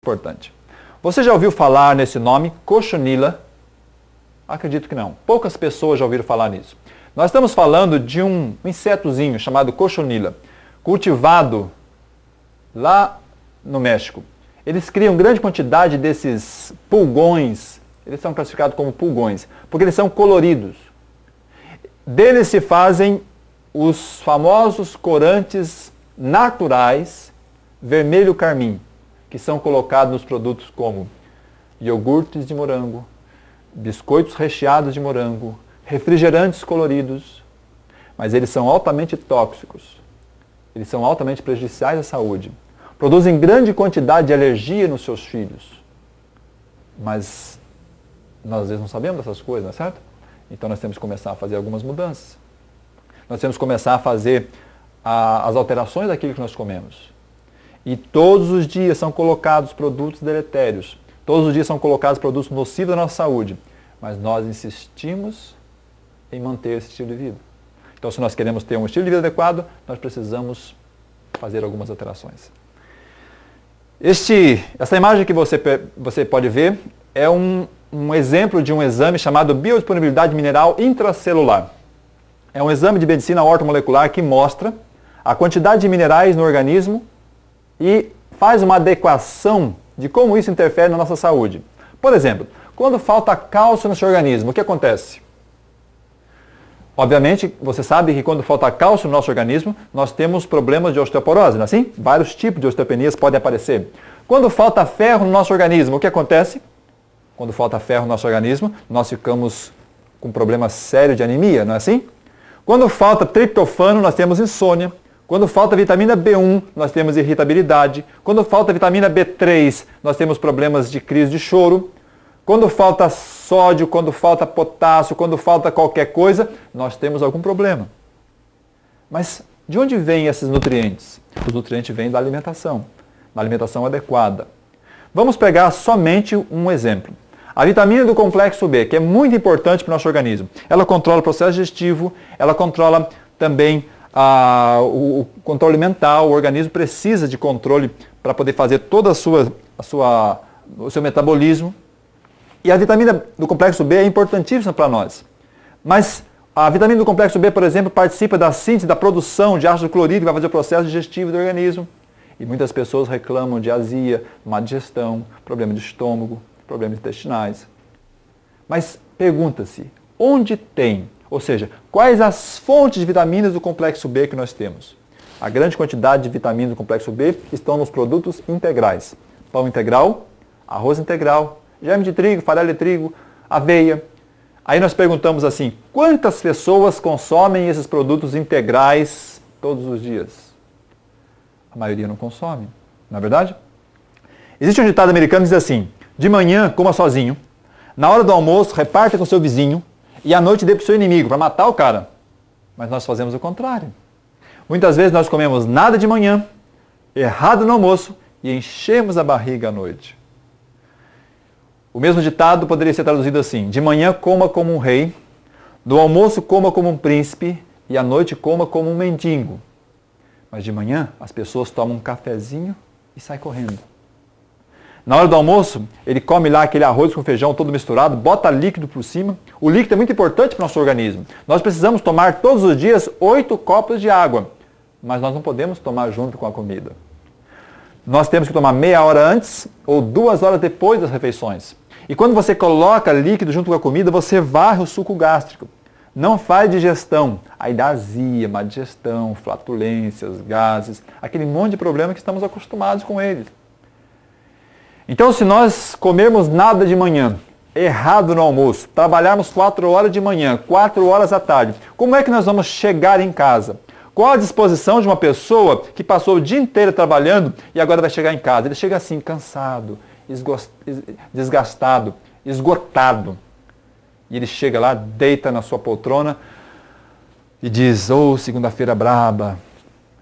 Importante. Você já ouviu falar nesse nome, cochonila? Acredito que não. Poucas pessoas já ouviram falar nisso. Nós estamos falando de um insetozinho chamado cochonila, cultivado lá no México. Eles criam grande quantidade desses pulgões, eles são classificados como pulgões, porque eles são coloridos. Deles se fazem os famosos corantes naturais vermelho carmim, que são colocados nos produtos como iogurtes de morango, biscoitos recheados de morango, refrigerantes coloridos, mas eles são altamente tóxicos, eles são altamente prejudiciais à saúde, produzem grande quantidade de alergia nos seus filhos, mas nós às vezes não sabemos dessas coisas, não é certo? Então nós temos que começar a fazer algumas mudanças. Nós temos que começar a fazer as alterações daquilo que nós comemos. E todos os dias são colocados produtos deletérios. Todos os dias são colocados produtos nocivos à nossa saúde. Mas nós insistimos em manter esse estilo de vida. Então, se nós queremos ter um estilo de vida adequado, nós precisamos fazer algumas alterações. Essa imagem que você pode ver é um exemplo de um exame chamado biodisponibilidade mineral intracelular. É um exame de medicina ortomolecular que mostra a quantidade de minerais no organismo e faz uma adequação de como isso interfere na nossa saúde. Por exemplo, quando falta cálcio no seu organismo, o que acontece? Obviamente, você sabe que quando falta cálcio no nosso organismo, nós temos problemas de osteoporose, não é assim? Vários tipos de osteopenias podem aparecer. Quando falta ferro no nosso organismo, o que acontece? Quando falta ferro no nosso organismo, nós ficamos com problema sério de anemia, não é assim? Quando falta triptofano, nós temos insônia. Quando falta vitamina B1, nós temos irritabilidade. Quando falta vitamina B3, nós temos problemas de crise de choro. Quando falta sódio, quando falta potássio, quando falta qualquer coisa, nós temos algum problema. Mas de onde vêm esses nutrientes? Os nutrientes vêm da alimentação adequada. Vamos pegar somente um exemplo. A vitamina do complexo B, que é muito importante para o nosso organismo. Ela controla o processo digestivo, ela controla também o controle mental. O organismo precisa de controle para poder fazer todo o seu metabolismo. E a vitamina do complexo B é importantíssima para nós. Mas a vitamina do complexo B, por exemplo, participa da síntese, da produção de ácido clorídrico, que vai fazer o processo digestivo do organismo. E muitas pessoas reclamam de azia, má digestão, problema de estômago, problemas intestinais. Mas pergunta-se, onde tem? Ou seja, quais as fontes de vitaminas do complexo B que nós temos? A grande quantidade de vitaminas do complexo B estão nos produtos integrais. Pão integral, arroz integral, germe de trigo, farelo de trigo, aveia. Aí nós perguntamos assim, quantas pessoas consomem esses produtos integrais todos os dias? A maioria não consome, não é verdade? Existe um ditado americano que diz assim, de manhã coma sozinho, na hora do almoço reparta com seu vizinho e à noite dê para o seu inimigo, para matar o cara. Mas nós fazemos o contrário. Muitas vezes nós comemos nada de manhã, errado no almoço e enchemos a barriga à noite. O mesmo ditado poderia ser traduzido assim, de manhã coma como um rei, no almoço coma como um príncipe e à noite coma como um mendigo. Mas de manhã as pessoas tomam um cafezinho e saem correndo. Na hora do almoço, ele come lá aquele arroz com feijão todo misturado, bota líquido por cima. O líquido é muito importante para o nosso organismo. Nós precisamos tomar todos os dias 8 copos de água, mas nós não podemos tomar junto com a comida. Nós temos que tomar meia hora antes ou 2 horas depois das refeições. E quando você coloca líquido junto com a comida, você varre o suco gástrico. Não faz digestão. Aí dá azia, má digestão, flatulências, gases, aquele monte de problema que estamos acostumados com eles. Então, se nós comermos nada de manhã, errado no almoço, trabalharmos 4 horas de manhã, 4 horas à tarde, como é que nós vamos chegar em casa? Qual a disposição de uma pessoa que passou o dia inteiro trabalhando e agora vai chegar em casa? Ele chega assim, cansado, desgastado, esgotado. E ele chega lá, deita na sua poltrona e diz, segunda-feira braba.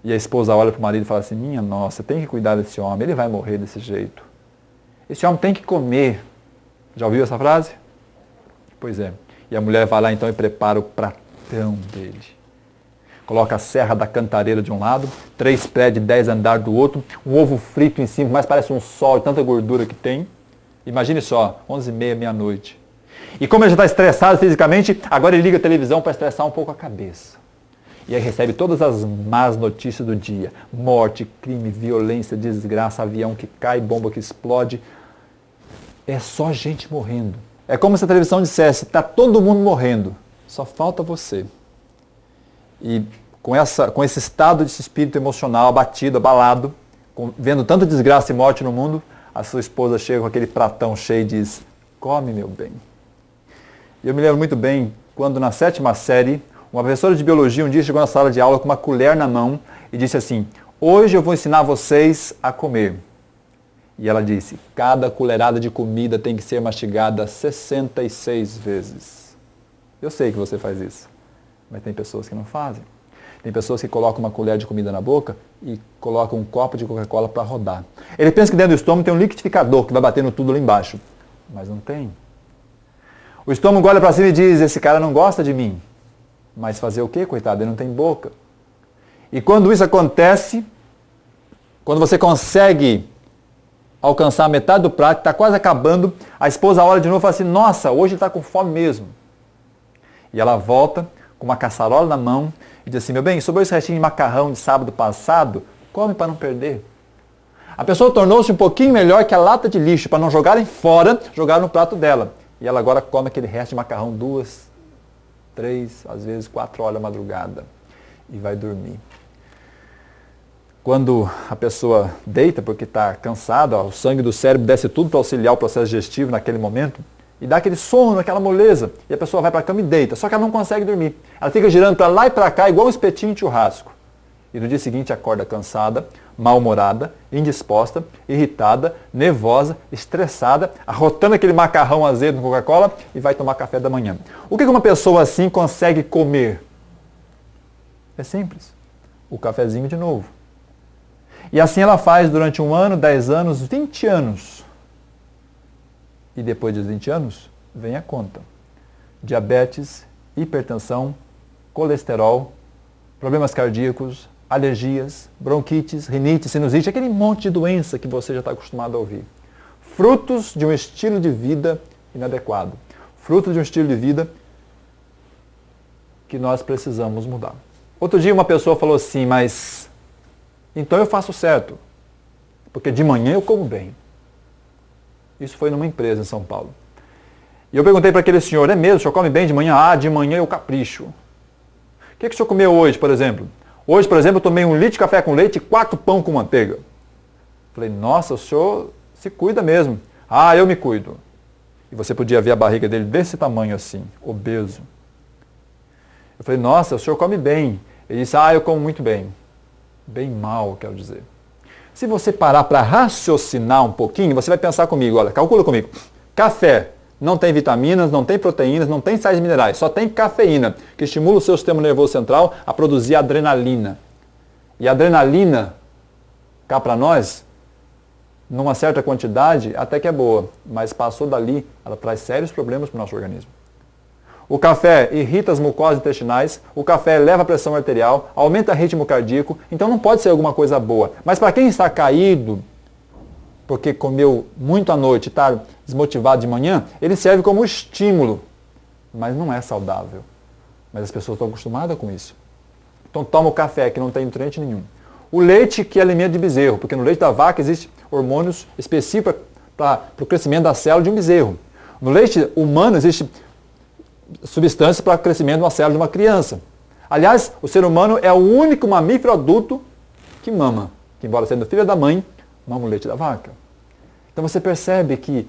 E a esposa olha para o marido e fala assim, minha nossa, tem que cuidar desse homem, ele vai morrer desse jeito. Esse homem tem que comer. Já ouviu essa frase? Pois é. E a mulher vai lá então e prepara o pratão dele. Coloca a Serra da Cantareira de um lado, 3 prédios de 10 andares do outro, um ovo frito em cima, mas parece um sol, tanta gordura que tem. Imagine só, 11h30, meia-noite. E como ele já está estressado fisicamente, agora ele liga a televisão para estressar um pouco a cabeça. E aí recebe todas as más notícias do dia. Morte, crime, violência, desgraça, avião que cai, bomba que explode. É só gente morrendo. É como se a televisão dissesse, está todo mundo morrendo, só falta você. E com esse estado de espírito emocional abatido, abalado, vendo tanta desgraça e morte no mundo, a sua esposa chega com aquele pratão cheio e diz, come meu bem. E eu me lembro muito bem, quando na 7ª série, uma professora de biologia um dia chegou na sala de aula com uma colher na mão e disse assim, hoje eu vou ensinar vocês a comer. E ela disse, cada colherada de comida tem que ser mastigada 66 vezes. Eu sei que você faz isso, mas tem pessoas que não fazem. Tem pessoas que colocam uma colher de comida na boca e colocam um copo de Coca-Cola para rodar. Ele pensa que dentro do estômago tem um liquidificador que vai batendo tudo lá embaixo, mas não tem. O estômago olha para cima e diz, esse cara não gosta de mim. Mas fazer o quê, coitado? Ele não tem boca. E quando isso acontece, quando você consegue alcançar metade do prato, está quase acabando, a esposa olha de novo e fala assim, nossa, hoje ele está com fome mesmo. E ela volta com uma caçarola na mão e diz assim, meu bem, sobrou esse restinho de macarrão de sábado passado, come para não perder. A pessoa tornou-se um pouquinho melhor que a lata de lixo, para não jogarem fora, jogaram no prato dela. E ela agora come aquele resto de macarrão 2, 3, às vezes 4 horas da madrugada e vai dormir. Quando a pessoa deita porque está cansada, o sangue do cérebro desce tudo para auxiliar o processo digestivo naquele momento e dá aquele sono, aquela moleza, e a pessoa vai para a cama e deita, só que ela não consegue dormir. Ela fica girando para lá e para cá igual um espetinho de churrasco. E no dia seguinte acorda cansada, mal-humorada, indisposta, irritada, nervosa, estressada, arrotando aquele macarrão azedo no Coca-Cola e vai tomar café da manhã. O que uma pessoa assim consegue comer? É simples. O cafezinho de novo. E assim ela faz durante 1 ano, 10 anos, 20 anos. E depois dos 20 anos, vem a conta. Diabetes, hipertensão, colesterol, problemas cardíacos, alergias, bronquites, rinite, sinusite, aquele monte de doença que você já está acostumado a ouvir. Frutos de um estilo de vida inadequado. Frutos de um estilo de vida que nós precisamos mudar. Outro dia uma pessoa falou assim, mas então eu faço certo, porque de manhã eu como bem. Isso foi numa empresa em São Paulo. E eu perguntei para aquele senhor, é mesmo, o senhor come bem de manhã? Ah, de manhã eu capricho. O que o senhor comeu hoje, por exemplo? Hoje, por exemplo, eu tomei 1 litro de café com leite e 4 pão com manteiga. Falei, nossa, o senhor se cuida mesmo. Ah, eu me cuido. E você podia ver a barriga dele desse tamanho assim, obeso. Eu falei, nossa, o senhor come bem. Ele disse, ah, eu como muito bem. Bem mal, quero dizer. Se você parar para raciocinar um pouquinho, você vai pensar comigo, olha, calcula comigo. Café não tem vitaminas, não tem proteínas, não tem sais minerais, só tem cafeína, que estimula o seu sistema nervoso central a produzir adrenalina. E a adrenalina, cá para nós, numa certa quantidade, até que é boa, mas passou dali, ela traz sérios problemas para o nosso organismo. O café irrita as mucosas intestinais, o café eleva a pressão arterial, aumenta o ritmo cardíaco, então não pode ser alguma coisa boa. Mas para quem está caído, porque comeu muito à noite e está desmotivado de manhã, ele serve como estímulo, mas não é saudável. Mas as pessoas estão acostumadas com isso. Então toma o café, que não tem nutriente nenhum. O leite, que é alimento de bezerro, porque no leite da vaca existem hormônios específicos para o crescimento da célula de um bezerro. No leite humano existe substâncias para o crescimento de uma célula de uma criança. Aliás, o ser humano é o único mamífero adulto que mama, que embora sendo filho da mãe, mama o leite da vaca. Então você percebe que,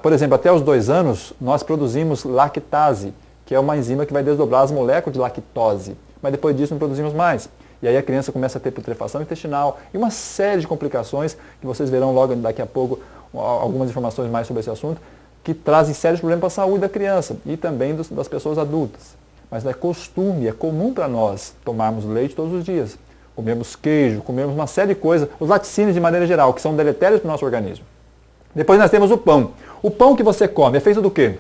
por exemplo, até os 2 anos, nós produzimos lactase, que é uma enzima que vai desdobrar as moléculas de lactose. Mas depois disso não produzimos mais. E aí a criança começa a ter putrefação intestinal e uma série de complicações, que vocês verão logo daqui a pouco algumas informações mais sobre esse assunto, que trazem sérios problemas para a saúde da criança e também das pessoas adultas. Mas é costume, é comum para nós tomarmos leite todos os dias. Comemos queijo, comemos uma série de coisas, os laticínios de maneira geral, que são deletérios para o nosso organismo. Depois nós temos o pão. O pão que você come é feito do quê?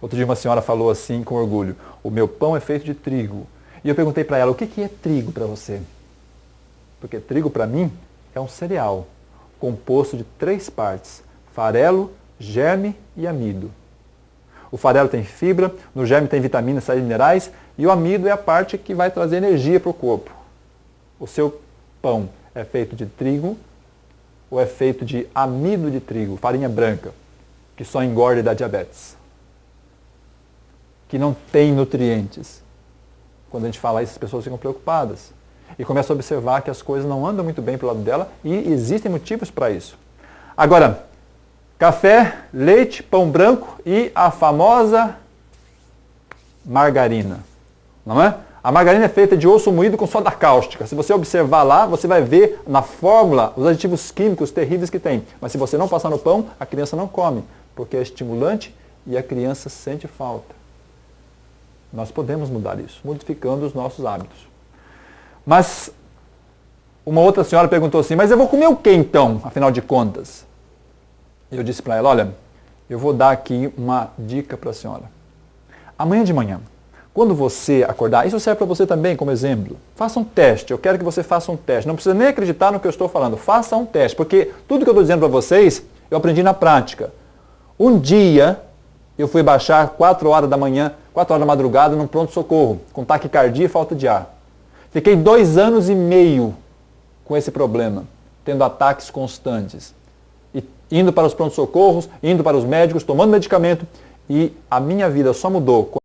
Outro dia uma senhora falou assim com orgulho, o meu pão é feito de trigo. E eu perguntei para ela, o que é trigo para você? Porque trigo para mim é um cereal composto de 3 partes, farelo, germe e amido. O farelo tem fibra, no germe tem vitaminas, sais minerais, e o amido é a parte que vai trazer energia para o corpo. O seu pão é feito de trigo ou é feito de amido de trigo, farinha branca, que só engorda e dá diabetes, que não tem nutrientes. Quando a gente fala isso, as pessoas ficam preocupadas e começam a observar que as coisas não andam muito bem para o lado dela e existem motivos para isso. Agora, café, leite, pão branco e a famosa margarina, não é? A margarina é feita de osso moído com soda cáustica. Se você observar lá, você vai ver na fórmula os aditivos químicos terríveis que tem. Mas se você não passar no pão, a criança não come, porque é estimulante e a criança sente falta. Nós podemos mudar isso, modificando os nossos hábitos. Mas uma outra senhora perguntou assim, mas eu vou comer o que então, afinal de contas? Eu disse para ela, olha, eu vou dar aqui uma dica para a senhora. Amanhã de manhã, quando você acordar, isso serve para você também como exemplo, faça um teste, eu quero que você faça um teste. Não precisa nem acreditar no que eu estou falando, faça um teste, porque tudo que eu estou dizendo para vocês, eu aprendi na prática. Um dia, eu fui baixar 4 horas da manhã, 4 horas da madrugada, num pronto-socorro, com taquicardia e falta de ar. Fiquei 2 anos e meio com esse problema, tendo ataques constantes. E indo para os pronto-socorros, indo para os médicos, tomando medicamento, e a minha vida só mudou